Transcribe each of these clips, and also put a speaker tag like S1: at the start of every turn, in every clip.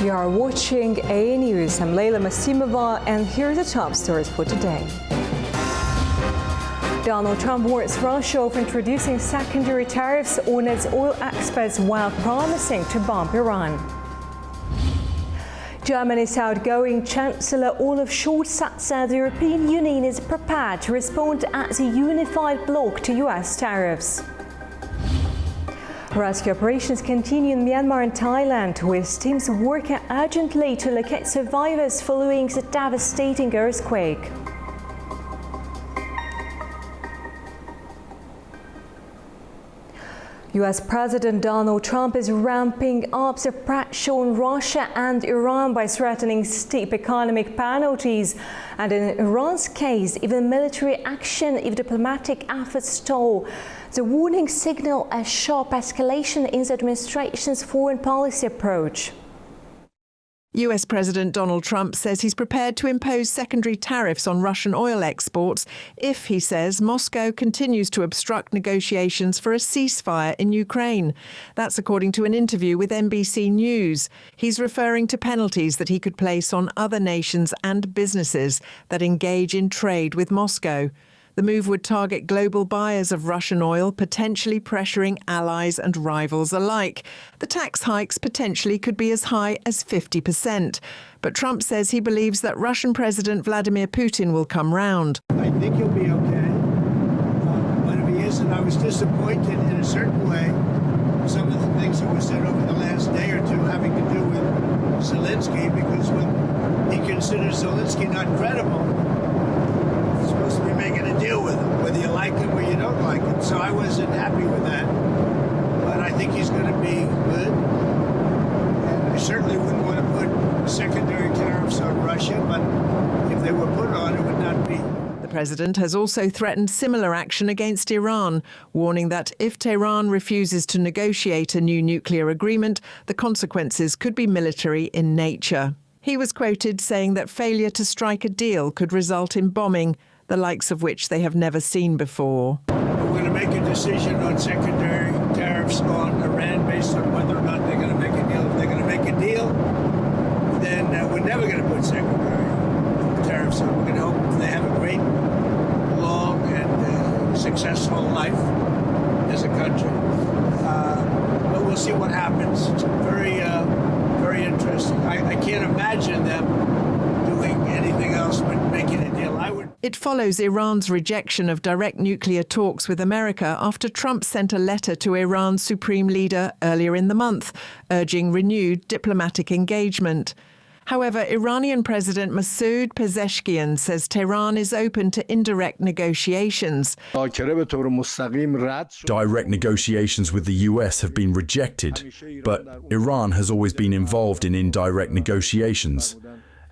S1: You are watching A News. I'm Leila Masimova, and here are the top stories for today. Donald Trump warns Russia of introducing secondary tariffs on its oil exports while promising to bomb Iran. Germany's outgoing Chancellor Olaf Scholz said the European Union is prepared to respond as a unified bloc to US tariffs. Rescue operations continue in Myanmar and Thailand, with teams working urgently to locate survivors following the devastating earthquake. US President Donald Trump is ramping up the pressure on Russia and Iran by threatening steep economic penalties, and in Iran's case, even military action if diplomatic efforts stall. The warning signals a sharp escalation in the administration's foreign policy approach.
S2: US President Donald Trump says he's prepared to impose secondary tariffs on Russian oil exports if, he says, Moscow continues to obstruct negotiations for a ceasefire in Ukraine. That's according to an interview with NBC News. He's referring to penalties that he could place on other nations and businesses that engage in trade with Moscow. The move would target global buyers of Russian oil, potentially pressuring allies and rivals alike. The tax hikes potentially could be as high as 50%. But Trump says he believes that Russian President Vladimir Putin will come round.
S3: I think he'll be okay. But if he isn't, I was disappointed in a certain way. Some of the things that were said over the last day or two having to do with Zelensky, because when he considers Zelensky not credible, supposed to be making a deal with him, whether you like him or you don't like him. So I wasn't happy with that. But I think he's going to be good. And I certainly wouldn't want to put secondary tariffs on Russia, but if they were put on, it would not be.
S2: The president has also threatened similar action against Iran, warning that if Tehran refuses to negotiate a new nuclear agreement, the consequences could be military in nature. He was quoted saying that failure to strike a deal could result in bombing, the likes of which they have never seen before.
S3: We're going to make a decision on secondary tariffs on Iran based on whether or not they're going to make a deal. If they're going to make a deal, then we're never going to put secondary tariffs on. We're going to hope they have a great, long, and successful life as a country. But we'll see what happens. It's very interesting. I can't imagine them doing anything else but making a deal.
S2: It follows Iran's rejection of direct nuclear talks with America after Trump sent a letter to Iran's supreme leader earlier in the month, urging renewed diplomatic engagement. However, Iranian President Masoud Pezeshkian says Tehran is open to indirect negotiations.
S4: Direct negotiations with the US have been rejected, but Iran has always been involved in indirect negotiations.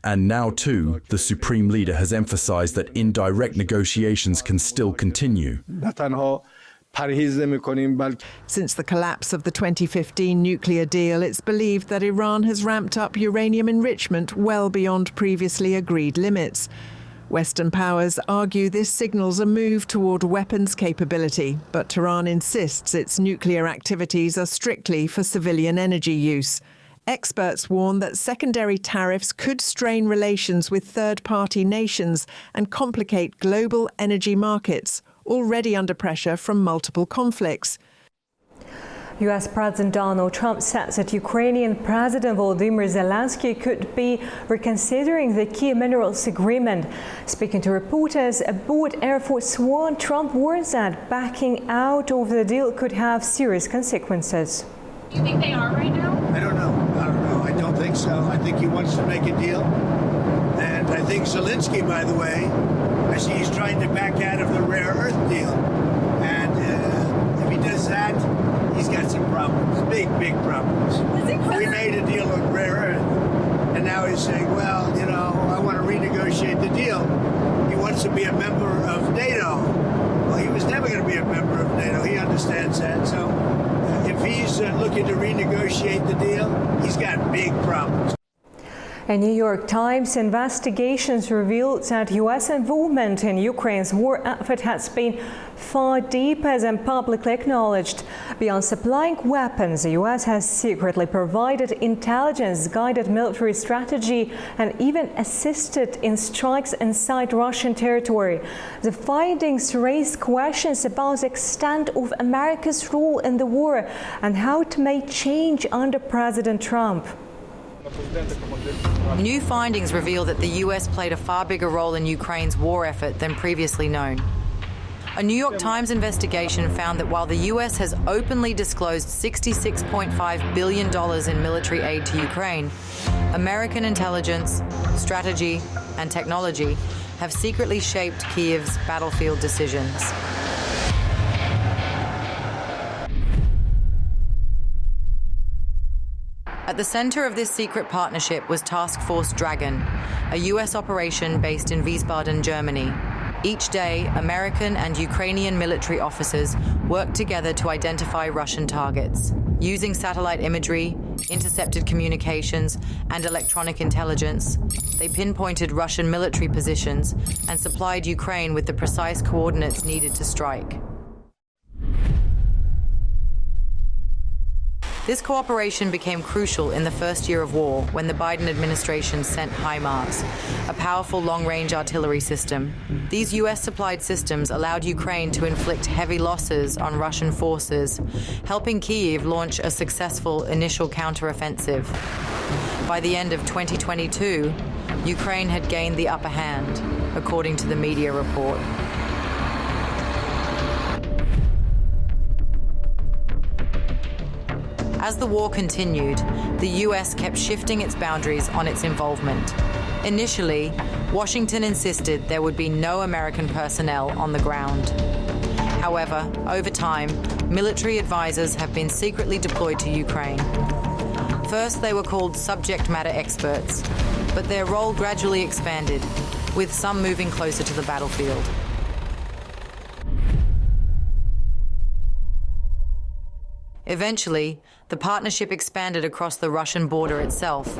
S4: And now, too, the Supreme Leader has emphasized that indirect negotiations can still continue.
S2: Since the collapse of the 2015 nuclear deal, it's believed that Iran has ramped up uranium enrichment well beyond previously agreed limits. Western powers argue this signals a move toward weapons capability, but Tehran insists its nuclear activities are strictly for civilian energy use. Experts warn that secondary tariffs could strain relations with third-party nations and complicate global energy markets, already under pressure from multiple conflicts.
S1: US President Donald Trump says that Ukrainian President Volodymyr Zelensky could be reconsidering the key minerals agreement. Speaking to reporters aboard Air Force One, Trump warns that backing out of the deal could have serious consequences.
S5: Do you think they are right now?
S3: I don't know. I don't think so. I think he wants to make a deal. And I think Zelensky, by the way, I see he's trying to back out of the rare earth deal. And if he does that, he's got some problems, big problems. We made a deal on rare earth. And now he's saying, well, you know, I want to renegotiate the deal. He wants to be a member of NATO. Well, he was never going to be a member of NATO. He understands that. So if he's looking to renegotiate the deal, he's got big problems.
S1: A New York Times investigations revealed that U.S. involvement in Ukraine's war effort has been far deeper than publicly acknowledged. Beyond supplying weapons, the U.S. has secretly provided intelligence, guided military strategy, and even assisted in strikes inside Russian territory. The findings raise questions about the extent of America's role in the war and how it may change under President Trump.
S6: New findings reveal that the US played a far bigger role in Ukraine's war effort than previously known. A New York Times investigation found that while the US has openly disclosed $66.5 billion in military aid to Ukraine, American intelligence, strategy, and technology have secretly shaped Kyiv's battlefield decisions. At the center of this secret partnership was Task Force Dragon, a U.S. operation based in Wiesbaden, Germany. Each day, American and Ukrainian military officers worked together to identify Russian targets. Using satellite imagery, intercepted communications, and electronic intelligence, they pinpointed Russian military positions and supplied Ukraine with the precise coordinates needed to strike. This cooperation became crucial in the first year of war when the Biden administration sent HIMARS, a powerful long-range artillery system. These U.S.-supplied systems allowed Ukraine to inflict heavy losses on Russian forces, helping Kyiv launch a successful initial counteroffensive. By the end of 2022, Ukraine had gained the upper hand, according to the media report. As the war continued, the U.S. kept shifting its boundaries on its involvement. Initially, Washington insisted there would be no American personnel on the ground. However, over time, military advisors have been secretly deployed to Ukraine. First, they were called subject matter experts, but their role gradually expanded, with some moving closer to the battlefield. Eventually, the partnership expanded across the Russian border itself.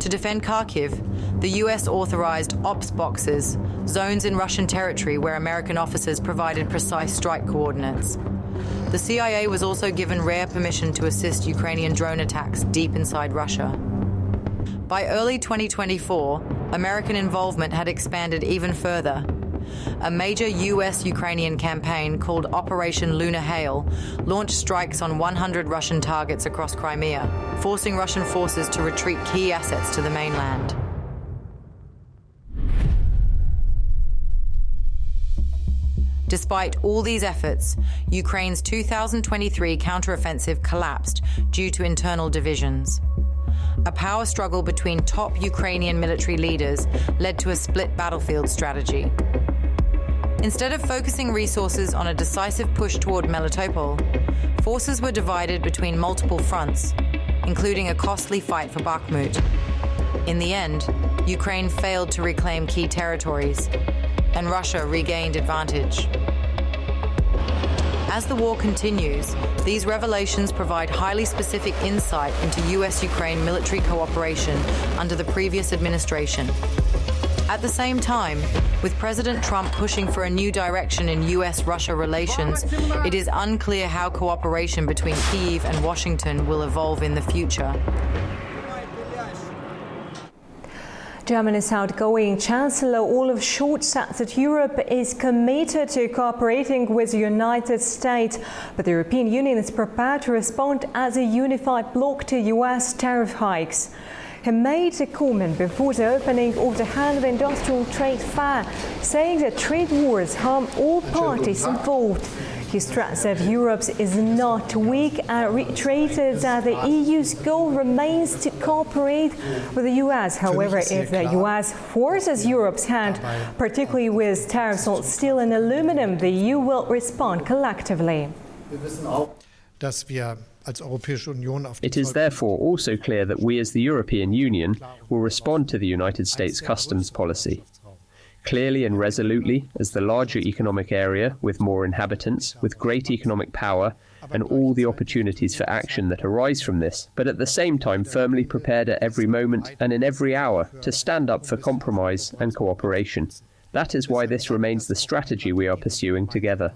S6: To defend Kharkiv, the U.S. authorized ops boxes, zones in Russian territory where American officers provided precise strike coordinates. The CIA was also given rare permission to assist Ukrainian drone attacks deep inside Russia. By early 2024, American involvement had expanded even further. A major U.S.-Ukrainian campaign called Operation Lunar Hail launched strikes on 100 Russian targets across Crimea, forcing Russian forces to retreat key assets to the mainland. Despite all these efforts, Ukraine's 2023 counteroffensive collapsed due to internal divisions. A power struggle between top Ukrainian military leaders led to a split battlefield strategy. Instead of focusing resources on a decisive push toward Melitopol, forces were divided between multiple fronts, including a costly fight for Bakhmut. In the end, Ukraine failed to reclaim key territories, and Russia regained advantage. As the war continues, these revelations provide highly specific insight into U.S.-Ukraine military cooperation under the previous administration. At the same time, with President Trump pushing for a new direction in U.S.-Russia relations, it is unclear how cooperation between Kyiv and Washington will evolve in the future.
S1: Germany's outgoing Chancellor Olaf Scholz said that Europe is committed to cooperating with the United States, but the European Union is prepared to respond as a unified bloc to U.S. tariff hikes. He made the comment before the opening of the Hannover Industrial Trade Fair, saying that trade wars harm all parties involved. He stressed that Europe is not weak and reiterated that the EU's goal remains to cooperate with the US. However, if the US forces Europe's hand, particularly with tariffs on steel and aluminum, the EU will respond collectively.
S7: It is therefore also clear that we as the European Union will respond to the United States customs policy. clearly and resolutely as the larger economic area with more inhabitants, with great economic power, and all the opportunities for action that arise from this, but at the same time firmly prepared at every moment and in every hour to stand up for compromise and cooperation. That is why this remains the strategy we are pursuing together.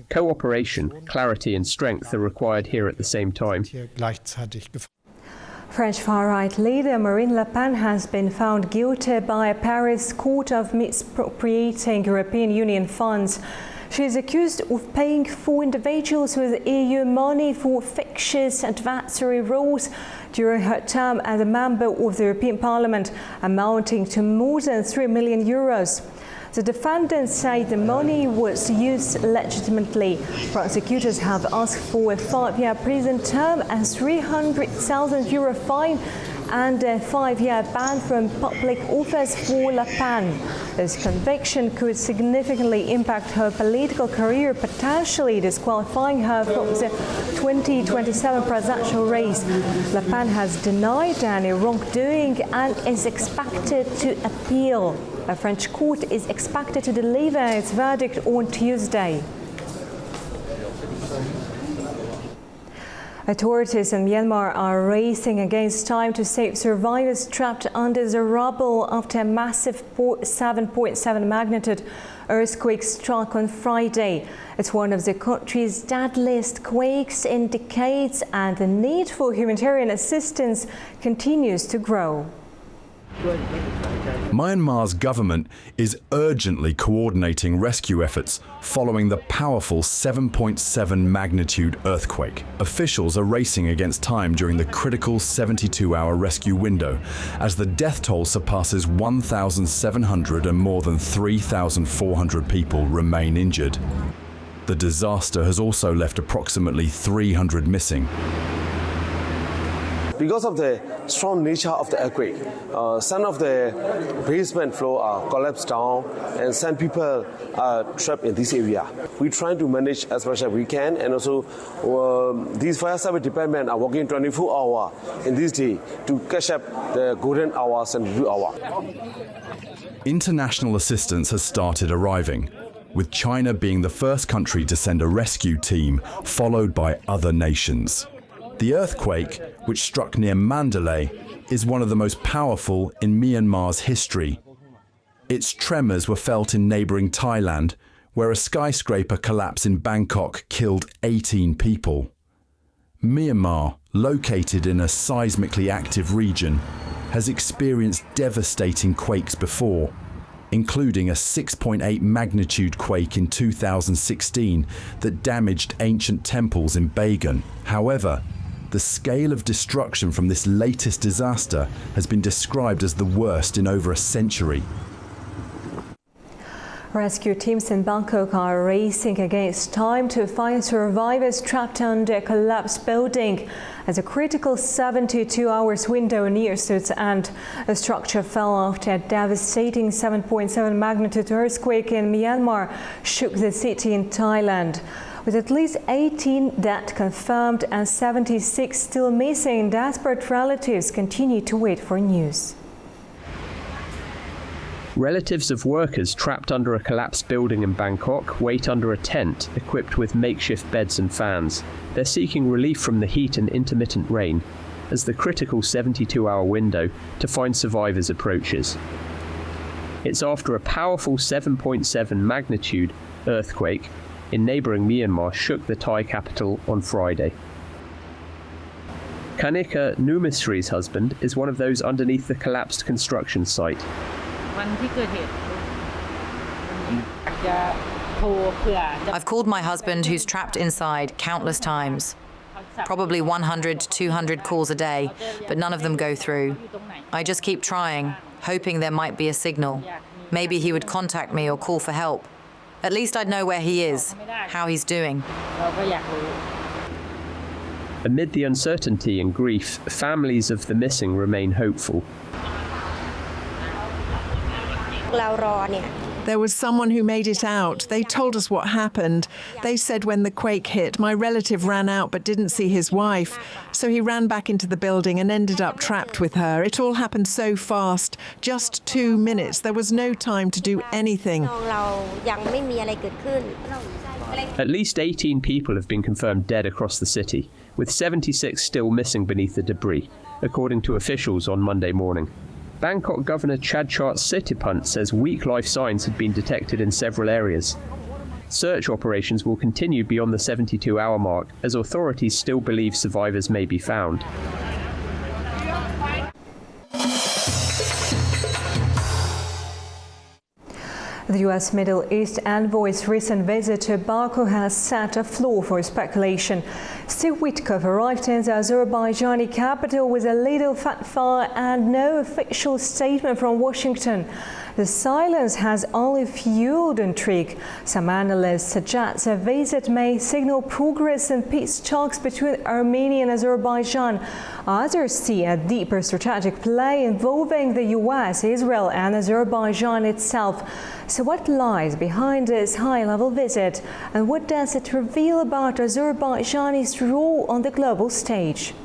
S7: Cooperation, clarity and strength are required here at the same time.
S1: French far-right leader Marine Le Pen has been found guilty by a Paris court of misappropriating European Union funds. She is accused of paying for individuals with EU money for fictitious advisory roles during her term as a member of the European Parliament, amounting to more than €3 million. The defendants say the money was used legitimately. Prosecutors have asked for a 5-year prison term and €300,000 fine and a 5-year ban from public office for Le Pen. This conviction could significantly impact her political career, potentially disqualifying her from the 2027 presidential race. Le Pen has denied any wrongdoing and is expected to appeal. A French court is expected to deliver its verdict on Tuesday. Authorities in Myanmar are racing against time to save survivors trapped under the rubble after a massive 7.7 magnitude earthquake struck on Friday. It's one of the country's deadliest quakes in decades, and the need for humanitarian assistance continues to grow.
S4: Myanmar's government is urgently coordinating rescue efforts following the powerful 7.7 magnitude earthquake. Officials are racing against time during the critical 72-hour rescue window as the death toll surpasses 1,700 and more than 3,400 people remain injured. The disaster has also left approximately 300 missing.
S8: Because of the strong nature of the earthquake, some of the basement floor are collapsed down and some people are trapped in this area. We're trying to manage as much as we can, and also these fire service departments are working 24 hours in this day to catch up the golden hours and blue hours.
S4: International assistance has started arriving, with China being the first country to send a rescue team, followed by other nations. The earthquake, which struck near Mandalay, is one of the most powerful in Myanmar's history. Its tremors were felt in neighbouring Thailand, where a skyscraper collapse in Bangkok killed 18 people. Myanmar, located in a seismically active region, has experienced devastating quakes before, including a 6.8 magnitude quake in 2016 that damaged ancient temples in Bagan. However, the scale of destruction from this latest disaster has been described as the worst in over a century.
S1: Rescue teams in Bangkok are racing against time to find survivors trapped under a collapsed building. As a critical 72 hours window nears its end, a structure fell after a devastating 7.7 magnitude earthquake in Myanmar shook the city in Thailand. With at least 18 dead confirmed and 76 still missing, desperate relatives continue to wait for news.
S7: Relatives of workers trapped under a collapsed building in Bangkok wait under a tent equipped with makeshift beds and fans. They're seeking relief from the heat and intermittent rain as the critical 72-hour window to find survivors approaches. It's after a powerful 7.7 magnitude earthquake in neighbouring Myanmar shook the Thai capital on Friday. Kanika Numisri's husband is one of those underneath the collapsed construction site.
S6: I've called my husband, who's trapped inside, countless times. Probably 100 to 200 calls a day, but none of them go through. I just keep trying, hoping there might be a signal. Maybe he would contact me or call for help. At least I'd know where he is, how he's doing.
S7: Amid the uncertainty and grief, families of the missing remain hopeful.
S2: There was someone who made it out. They told us what happened. They said when the quake hit, my relative ran out but didn't see his wife. So he ran back into the building and ended up trapped with her. It all happened so fast. Just 2 minutes. There was no time to do anything.
S7: At least 18 people have been confirmed dead across the city, with 76 still missing beneath the debris, according to officials on Monday morning. Bangkok Governor Chadchart Sittipunt says weak life signs had been detected in several areas. Search operations will continue beyond the 72-hour mark as authorities still believe survivors may be found.
S1: The US Middle East envoy's recent visit to Baku has set a floor for speculation. Steve Witkoff arrived in the Azerbaijani capital with a little fatwa and no official statement from Washington. The silence has only fueled intrigue. Some analysts suggest the visit may signal progress in peace talks between Armenia and Azerbaijan. Others see a deeper strategic play involving the US, Israel and Azerbaijan itself. So what lies behind this high-level visit, and what does it reveal about Azerbaijan's role on the global stage?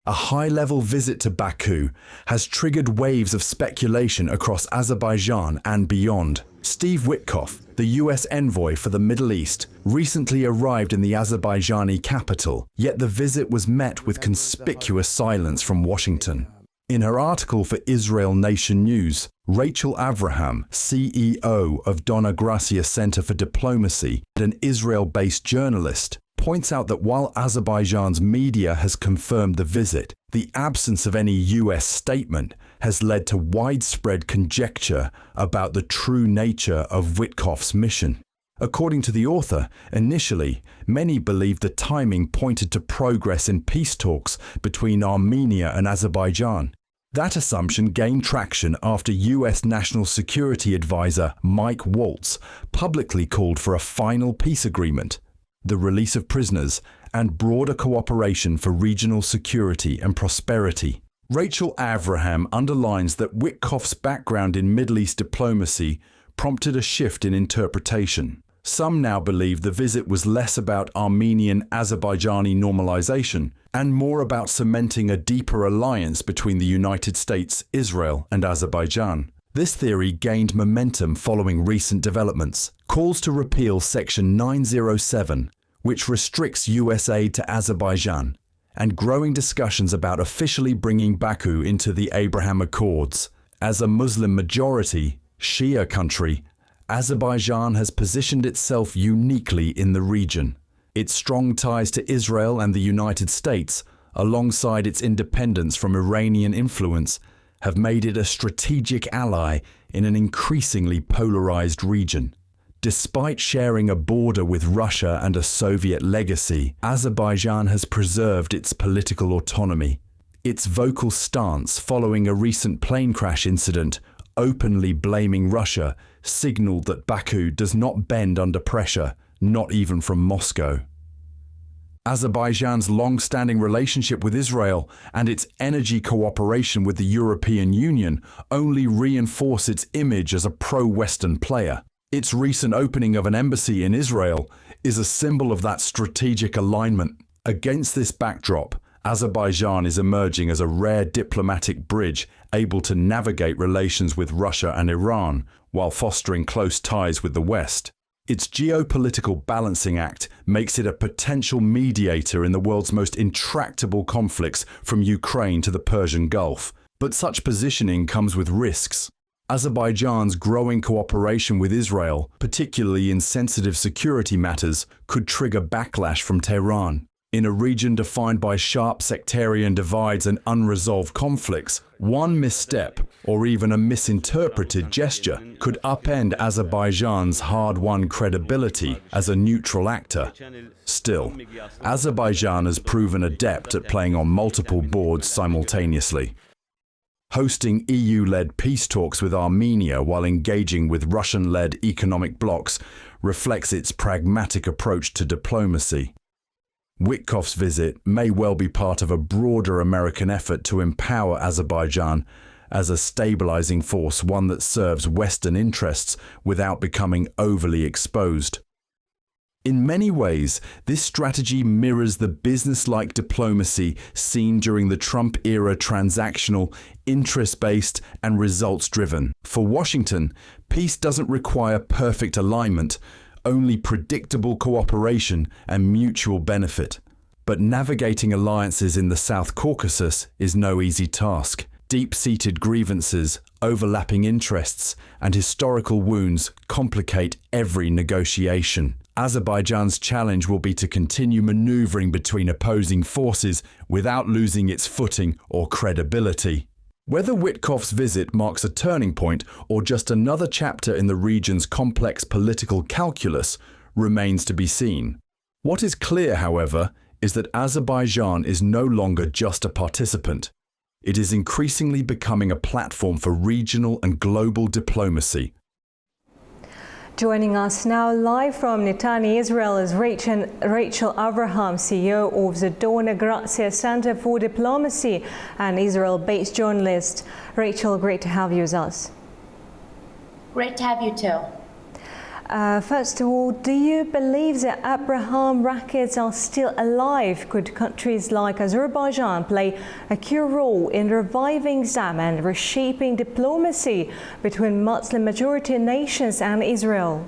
S4: A high-level visit to Baku has triggered waves of speculation across Azerbaijan and beyond. Steve Witkoff, the US envoy for the Middle East, recently arrived in the Azerbaijani capital, yet the visit was met with conspicuous silence from Washington. In her article for Israel Nation News, Rachel Avraham, CEO of Dona Gracia Center for Diplomacy and an Israel-based journalist, points out that while Azerbaijan's media has confirmed the visit, the absence of any US statement has led to widespread conjecture about the true nature of Witkoff's mission. According to the author, initially, many believed the timing pointed to progress in peace talks between Armenia and Azerbaijan. That assumption gained traction after US National Security Advisor Mike Waltz publicly called for a final peace agreement, the release of prisoners, and broader cooperation for regional security and prosperity. Rachel Avraham underlines that Witkoff's background in Middle East diplomacy prompted a shift in interpretation. Some now believe the visit was less about Armenian-Azerbaijani normalization and more about cementing a deeper alliance between the United States, Israel, and Azerbaijan. This theory gained momentum following recent developments. Calls to repeal Section 907, which restricts US aid to Azerbaijan, and growing discussions about officially bringing Baku into the Abraham Accords. As a Muslim-majority, Shia country, Azerbaijan has positioned itself uniquely in the region. Its strong ties to Israel and the United States, alongside its independence from Iranian influence, have made it a strategic ally in an increasingly polarized region. Despite sharing a border with Russia and a Soviet legacy, Azerbaijan has preserved its political autonomy. Its vocal stance following a recent plane crash incident, openly blaming Russia, signaled that Baku does not bend under pressure, not even from Moscow. Azerbaijan's long-standing relationship with Israel and its energy cooperation with the European Union only reinforce its image as a pro-Western player. Its recent opening of an embassy in Israel is a symbol of that strategic alignment. Against this backdrop, Azerbaijan is emerging as a rare diplomatic bridge able to navigate relations with Russia and Iran while fostering close ties with the West. Its geopolitical balancing act makes it a potential mediator in the world's most intractable conflicts from Ukraine to the Persian Gulf. But such positioning comes with risks. Azerbaijan's growing cooperation with Israel, particularly in sensitive security matters, could trigger backlash from Tehran. In a region defined by sharp sectarian divides and unresolved conflicts, one misstep or even a misinterpreted gesture could upend Azerbaijan's hard-won credibility as a neutral actor. Still, Azerbaijan has proven adept at playing on multiple boards simultaneously. Hosting EU-led peace talks with Armenia while engaging with Russian-led economic blocs reflects its pragmatic approach to diplomacy. Witkoff's visit may well be part of a broader American effort to empower Azerbaijan as a stabilizing force, one that serves Western interests without becoming overly exposed. In many ways, this strategy mirrors the business-like diplomacy seen during the Trump-era transactional, interest-based, and results-driven. For Washington, peace doesn't require perfect alignment, only predictable cooperation and mutual benefit. But navigating alliances in the South Caucasus is no easy task. Deep-seated grievances, overlapping interests, and historical wounds complicate every negotiation. Azerbaijan's challenge will be to continue maneuvering between opposing forces without losing its footing or credibility. Whether Witkoff's visit marks a turning point or just another chapter in the region's complex political calculus remains to be seen. What is clear, however, is that Azerbaijan is no longer just a participant. It is increasingly becoming a platform for regional and global diplomacy.
S1: Joining us now live from Netanya, Israel is Rachel Avraham, CEO of the Dona Grazia Center for Diplomacy and Israel-based journalist. Rachel, great to have you with us.
S5: Great to have you too.
S1: First of all, do you believe that Abraham rackets are still alive? Could countries like Azerbaijan play a key role in reviving them and reshaping diplomacy between Muslim-majority nations and Israel?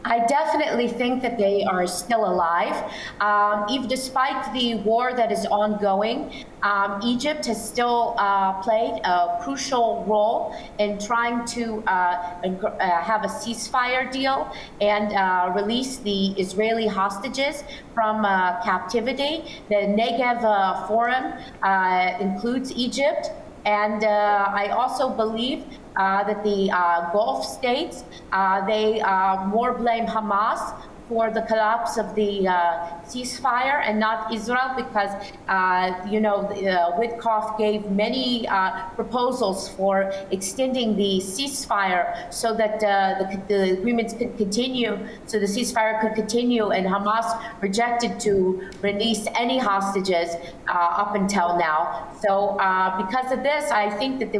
S5: I definitely think that they are still alive. Even despite the war that is ongoing, Egypt has still played a crucial role in trying to have a ceasefire deal and release the Israeli hostages from captivity. The Negev Forum includes Egypt. And I also believe that the Gulf states, they more blame Hamas for the collapse of the ceasefire and not Israel, because, Witkoff gave many proposals for extending the ceasefire so that the agreements could continue, so the ceasefire could continue, and Hamas rejected to release any hostages up until now. So because of this, I think that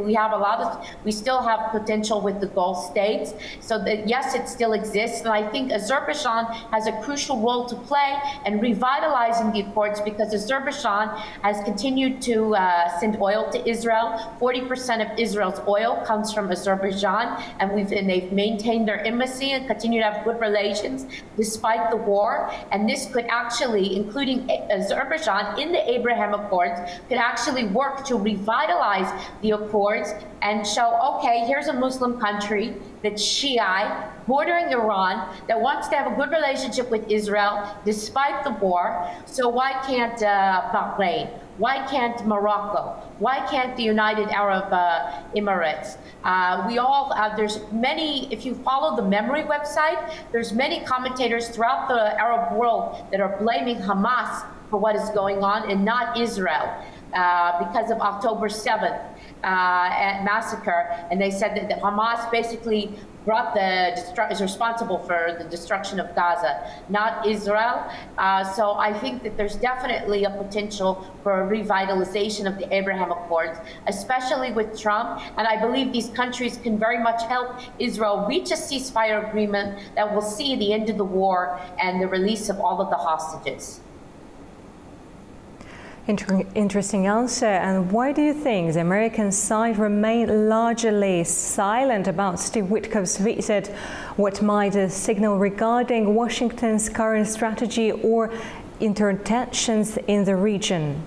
S5: we still have potential with the Gulf states. So that, yes, it still exists. And I think Azerbaijan has a crucial role to play in revitalizing the Accords, because Azerbaijan has continued to send oil to Israel. 40% of Israel's oil comes from Azerbaijan, and they've maintained their embassy and continue to have good relations despite the war. And this could actually, including Azerbaijan in the Abraham Accords, could actually work to revitalize the Accords and show, okay, here's a Muslim country that's Shiite, bordering Iran, that wants to have a good relationship with Israel despite the war. So why can't Bahrain? Why can't Morocco? Why can't the United Arab Emirates? There's many, if you follow the Memory website, there's many commentators throughout the Arab world that are blaming Hamas for what is going on and not Israel because of October 7th massacre. And they said that Hamas basically is responsible for the destruction of Gaza, not Israel. So I think that there's definitely a potential for a revitalization of the Abraham Accords, especially with Trump. And I believe these countries can very much help Israel reach a ceasefire agreement that will see the end of the war and the release of all of the hostages.
S1: Interesting answer. And why do you think the American side remained largely silent about Steve Witkoff's visit? What might signal regarding Washington's current strategy or intentions in the region?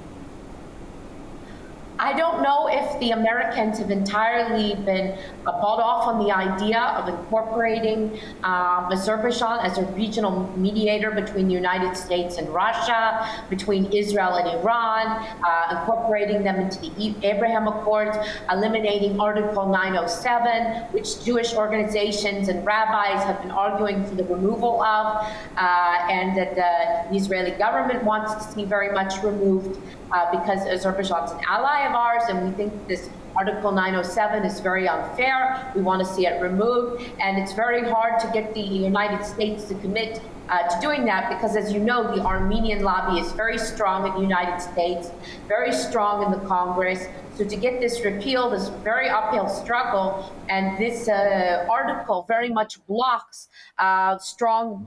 S5: I don't know if the Americans have entirely been bought off on the idea of incorporating Azerbaijan as a regional mediator between the United States and Russia, between Israel and Iran, incorporating them into the Abraham Accords, eliminating Article 907, which Jewish organizations and rabbis have been arguing for the removal of, and that the Israeli government wants to see very much removed because Azerbaijan's an ally of ours, and we think this Article 907 is very unfair. We want to see it removed. And it's very hard to get the United States to commit to doing that because, as you know, the Armenian lobby is very strong in the United States, very strong in the Congress. So to get this repealed is a very uphill struggle, and this article very much blocks strong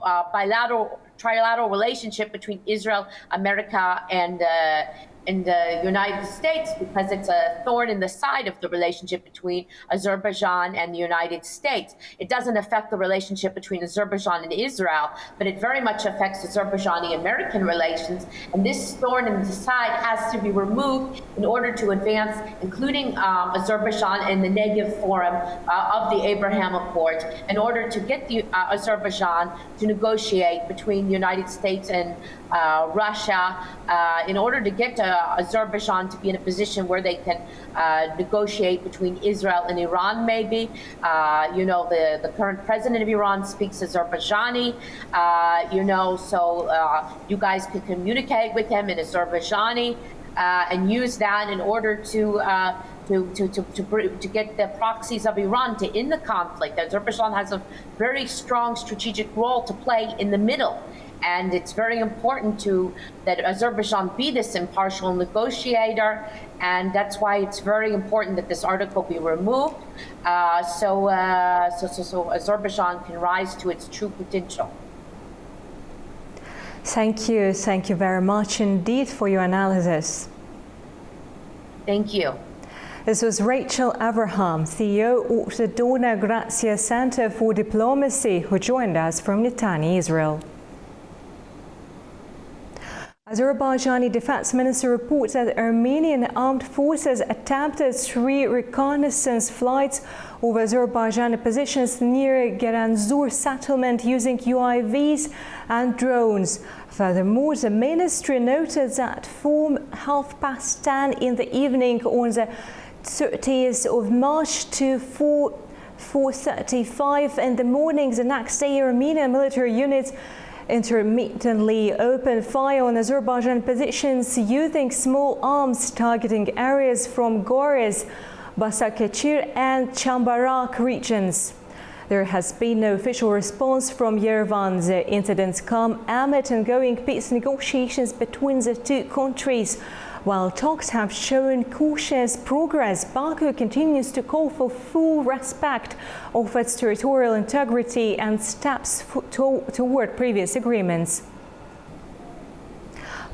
S5: trilateral relationship between Israel, America, and the United States, because it's a thorn in the side of the relationship between Azerbaijan and the United States. It doesn't affect the relationship between Azerbaijan and Israel, but it very much affects Azerbaijani-American relations. And this thorn in the side has to be removed in order to advance, including Azerbaijan in the Negev Forum of the Abraham Accords, in order to get the Azerbaijan to negotiate between the United States and Russia, in order to get Azerbaijan to be in a position where they can negotiate between Israel and Iran, maybe. You know, the current president of Iran speaks Azerbaijani, you know, so you guys could communicate with him in Azerbaijani and use that in order to get the proxies of Iran to end the conflict. Azerbaijan has a very strong strategic role to play in the middle. And it's very important that Azerbaijan be this impartial negotiator, and that's why it's very important that this article be removed, so Azerbaijan can rise to its true potential.
S1: Thank you very much indeed for your analysis.
S5: Thank you.
S1: This was Rachel Abraham, CEO of the Dona Grazia Center for Diplomacy, who joined us from Netanya, Israel. Azerbaijani Defense Minister reports that Armenian armed forces attempted 3 reconnaissance flights over Azerbaijani positions near Geranzur settlement using UAVs and drones. Furthermore, the ministry noted that from 10:30 in the evening on the 30th of March to 4:35 in the morning the next day, Armenian military units intermittently opened fire on Azerbaijan positions using small arms targeting areas from Goris, Basakechir and Chambarak regions. There has been no official response from Yerevan. The incidents come amid ongoing peace negotiations between the two countries. While talks have shown cautious progress, Baku continues to call for full respect of its territorial integrity and steps toward previous agreements.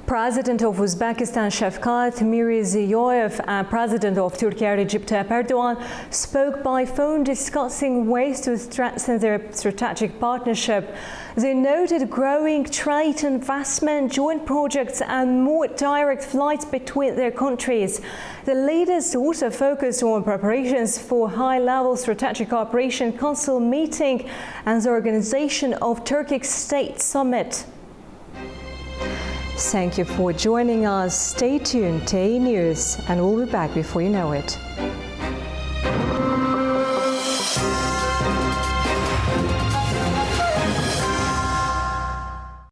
S1: President of Uzbekistan Shavkat Mirziyoyev and President of Turkey Recep Tayyip Erdogan spoke by phone discussing ways to strengthen their strategic partnership. They noted growing trade, investment, joint projects and more direct flights between their countries. The leaders also focused on preparations for high-level Strategic Cooperation Council meeting and the organization of Turkic State Summit. Thank you for joining us. Stay tuned to A News and we'll be back before you know it.